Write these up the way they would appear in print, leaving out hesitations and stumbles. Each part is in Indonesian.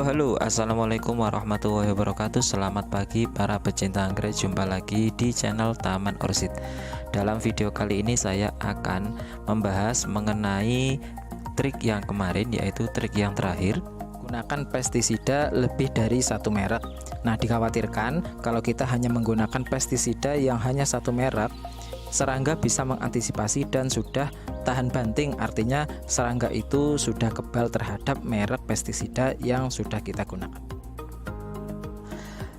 Halo, assalamualaikum warahmatullahi wabarakatuh. Selamat pagi para pecinta anggrek. Jumpa lagi di channel Taman Orchid. Dalam video kali ini saya akan membahas mengenai trik yang kemarin, yaitu trik yang terakhir, gunakan pestisida lebih dari satu merek. Nah, dikhawatirkan kalau kita hanya menggunakan pestisida yang hanya satu merek, serangga bisa mengantisipasi dan sudah tahan banting, artinya serangga itu sudah kebal terhadap merek pestisida yang sudah kita gunakan.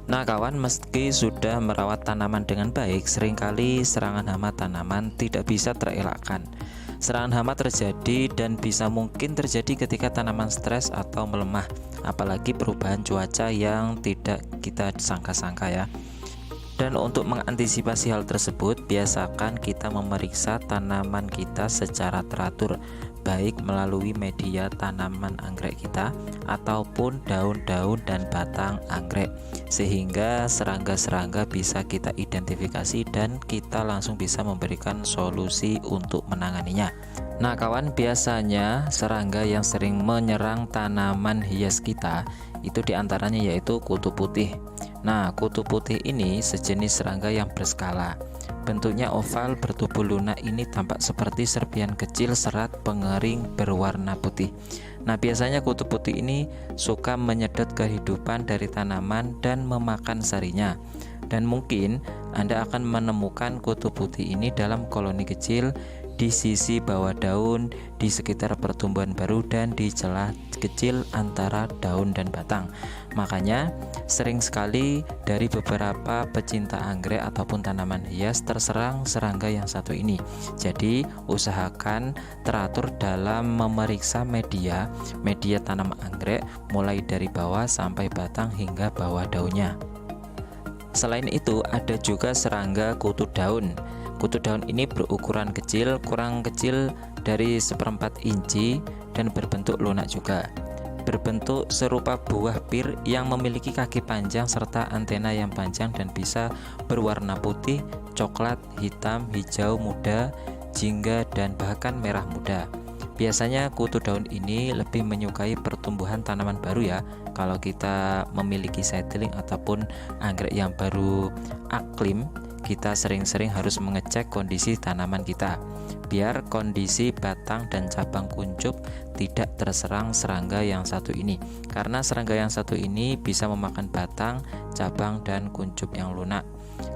Nah kawan, meski sudah merawat tanaman dengan baik, seringkali serangan hama tanaman tidak bisa terelakkan. Serangan hama terjadi dan bisa mungkin terjadi ketika tanaman stres atau melemah, apalagi perubahan cuaca yang tidak kita sangka-sangka ya. Dan untuk mengantisipasi hal tersebut, biasakan kita memeriksa tanaman kita secara teratur, baik melalui media tanaman anggrek kita ataupun daun-daun dan batang anggrek, sehingga serangga-serangga bisa kita identifikasi dan kita langsung bisa memberikan solusi untuk menanganinya. Nah kawan, biasanya serangga yang sering menyerang tanaman hias kita itu diantaranya yaitu kutu putih. Nah, kutu putih ini sejenis serangga yang berskala. Bentuknya oval bertubuh lunak, ini tampak seperti serpihan kecil serat pengering berwarna putih. Nah, biasanya kutu putih ini suka menyedot kehidupan dari tanaman dan memakan sarinya. Dan mungkin Anda akan menemukan kutu putih ini dalam koloni kecil di sisi bawah daun, di sekitar pertumbuhan baru, dan di celah kecil antara daun dan batang. Makanya sering sekali dari beberapa pecinta anggrek ataupun tanaman hias terserang serangga yang satu ini. Jadi usahakan teratur dalam memeriksa media tanam anggrek, mulai dari bawah sampai batang hingga bawah daunnya. Selain itu, ada juga serangga kutu daun. Kutu daun ini berukuran kecil, kurang kecil dari 1/4 inci, dan berbentuk lunak juga. Berbentuk serupa buah pir yang memiliki kaki panjang serta antena yang panjang dan bisa berwarna putih, coklat, hitam, hijau muda, jingga, dan bahkan merah muda. Biasanya kutu daun ini lebih menyukai pertumbuhan tanaman baru ya. Kalau kita memiliki seedling ataupun anggrek yang baru aklim, kita sering-sering harus mengecek kondisi tanaman kita biar kondisi batang dan cabang kuncup tidak terserang serangga yang satu ini, karena serangga yang satu ini bisa memakan batang, cabang, dan kuncup yang lunak,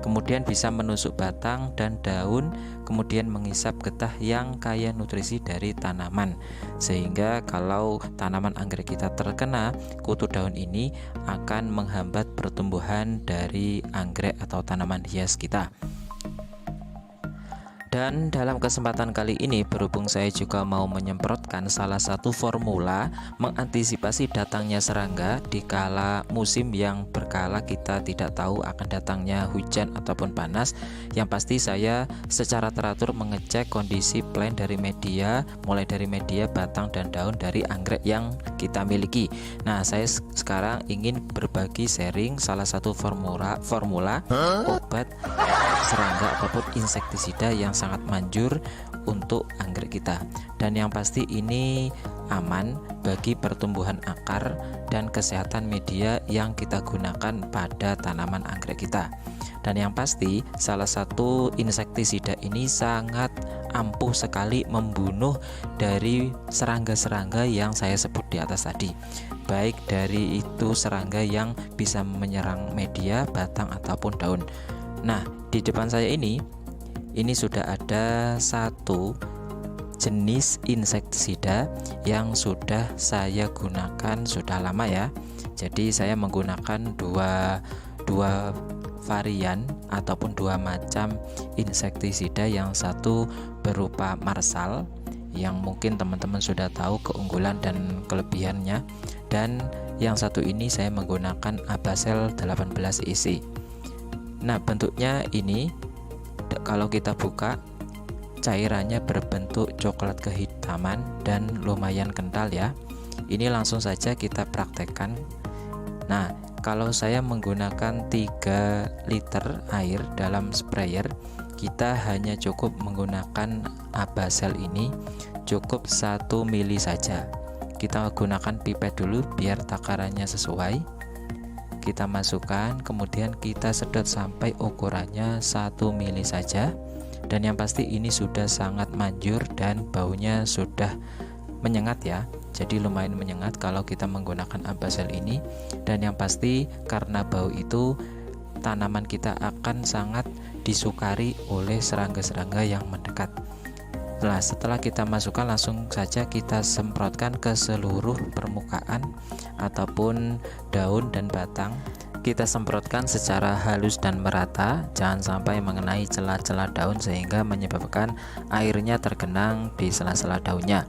kemudian bisa menusuk batang dan daun, kemudian menghisap getah yang kaya nutrisi dari tanaman, sehingga kalau tanaman anggrek kita terkena kutu daun ini akan menghambat pertumbuhan dari anggrek atau tanaman hias kita. Dan dalam kesempatan kali ini, berhubung saya juga mau menyemprotkan salah satu formula mengantisipasi datangnya serangga di kala musim yang berkala kita tidak tahu akan datangnya hujan ataupun panas. Yang pasti saya secara teratur mengecek kondisi plant dari media, mulai dari media, batang, dan daun dari anggrek yang kita miliki. Nah, saya sekarang ingin berbagi sharing salah satu formula obat serangga ataupun insektisida yang sangat manjur untuk anggrek kita, dan yang pasti ini aman bagi pertumbuhan akar dan kesehatan media yang kita gunakan pada tanaman anggrek kita. Dan yang pasti salah satu insektisida ini sangat ampuh sekali membunuh dari serangga-serangga yang saya sebut di atas tadi, baik dari itu serangga yang bisa menyerang media, batang, ataupun daun. Nah, di depan saya ini sudah ada satu jenis insektisida yang sudah saya gunakan sudah lama ya. Jadi saya menggunakan dua varian ataupun dua macam insektisida. Yang satu berupa Marsal yang mungkin teman-teman sudah tahu keunggulan dan kelebihannya, dan yang satu ini saya menggunakan Abacel 18 EC. Nah, bentuknya ini kalau kita buka, cairannya berbentuk coklat kehitaman dan lumayan kental ya. Ini langsung saja kita praktekkan. Nah, kalau saya menggunakan 3 liter air dalam sprayer, kita hanya cukup menggunakan Abacel ini cukup 1 mili saja. Kita gunakan pipet dulu biar takarannya sesuai. Kita masukkan, kemudian kita sedot sampai ukurannya 1 mili saja. Dan yang pasti ini sudah sangat manjur dan baunya sudah menyengat ya. Jadi lumayan menyengat kalau kita menggunakan Abazel ini. Dan yang pasti karena bau itu tanaman kita akan sangat disukari oleh serangga-serangga yang mendekat. Nah, setelah kita masukkan, langsung saja kita semprotkan ke seluruh permukaan ataupun daun dan batang. Kita semprotkan secara halus dan merata, jangan sampai mengenai celah-celah daun sehingga menyebabkan airnya tergenang di sela-sela daunnya.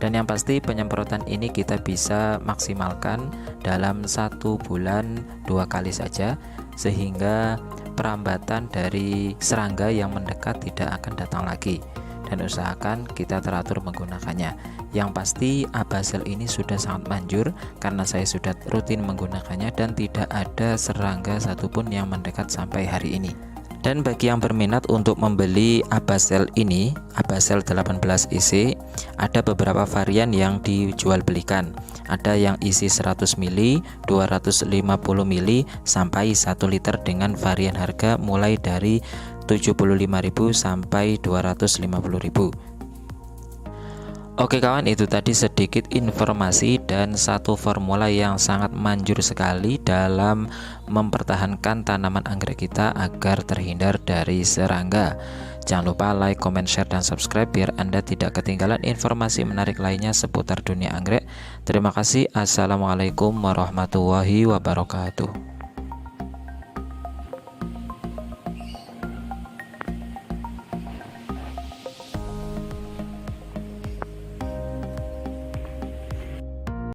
Dan yang pasti penyemprotan ini kita bisa maksimalkan dalam 1 bulan 2 kali saja, sehingga perambatan dari serangga yang mendekat tidak akan datang lagi. Dan usahakan kita teratur menggunakannya. Yang pasti Abazel ini sudah sangat manjur karena saya sudah rutin menggunakannya dan tidak ada serangga satupun yang mendekat sampai hari ini. Dan bagi yang berminat untuk membeli Abazel ini, Abazel 18 EC, ada beberapa varian yang dijual belikan. Ada yang isi 100 ml, 250 ml sampai 1 liter dengan varian harga mulai dari 75.000 sampai 250.000. Oke kawan, itu tadi sedikit informasi dan satu formula yang sangat manjur sekali dalam mempertahankan tanaman anggrek kita agar terhindar dari serangga. Jangan lupa like, comment, share, dan subscribe biar Anda tidak ketinggalan informasi menarik lainnya seputar dunia anggrek. Terima kasih. Assalamualaikum warahmatullahi wabarakatuh.